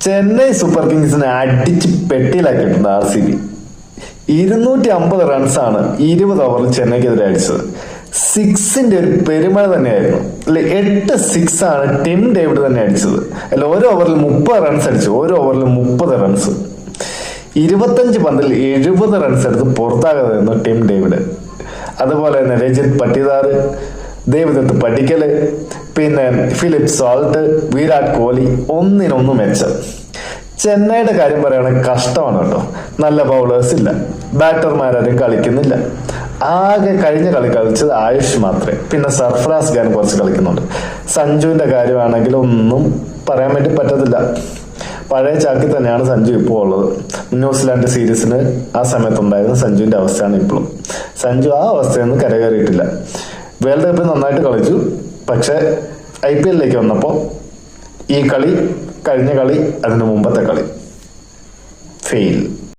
Chennai super കിങ്സിനെ അടിച്ച് പെട്ടിയിലാക്കിയിട്ടുണ്ട് RCB. 250 റൺസാണ് 20 ഓവറിൽ ചെന്നൈക്കെതിരെ അടിച്ചത്. സിക്സിന്റെ ഒരു പെരുമഴ തന്നെയായിരുന്നു. 8 6 ആണ് ടിം ഡേവിഡ് തന്നെ അടിച്ചത്. അല്ല, ഓരോ ഓവറിൽ 30 റൺസ് അടിച്ചു. ഓരോ ഓവറിൽ 30 റൺസ്. 25 പന്തിൽ 70 റൺസ് എടുത്ത് പുറത്താകാതെ നിന്നു ടിം ഡേവിഡ്. അതുപോലെ തന്നെ രജിത് പട്ടിദാർ, ദേവദത്ത് പടിക്കല്, പിന്നെ ഫിലിപ്പ് സോൾട്ട്, വിരാട് കോഹ്ലി ഒന്നിനൊന്നും മെച്ചം. ചെന്നൈയുടെ കാര്യം പറയുകയാണെങ്കിൽ കഷ്ടമാണ് കേട്ടോ. നല്ല ബൗളേഴ്സ് ഇല്ല, ബാറ്റർമാരും കളിക്കുന്നില്ല. ആകെ കഴിഞ്ഞ കളി കളിച്ചത് ആയുഷ് മാത്രമേ, പിന്നെ സർഫറാസ് ഖാൻ കുറച്ച് കളിക്കുന്നുണ്ട്. സഞ്ജുവിന്റെ കാര്യമാണെങ്കിൽ ഒന്നും പറയാൻ വേണ്ടി പറ്റത്തില്ല. പഴയ ചാക്കി തന്നെയാണ് സഞ്ജു ഇപ്പോൾ ഉള്ളത്. ന്യൂസിലാൻഡ് സീരീസിന് ആ സമയത്തുണ്ടായിരുന്ന സഞ്ജുവിന്റെ അവസ്ഥയാണ് ഇപ്പോഴും. സഞ്ജു ആ അവസ്ഥയൊന്നും കരകയറിയിട്ടില്ല. വേൾഡ് കപ്പിൽ നന്നായിട്ട് കളിച്ചു, പക്ഷെ IPL വന്നപ്പോൾ ഈ കളി, കഴിഞ്ഞ കളി, അതിന് മുമ്പത്തെ കളി ഫെയിൽ.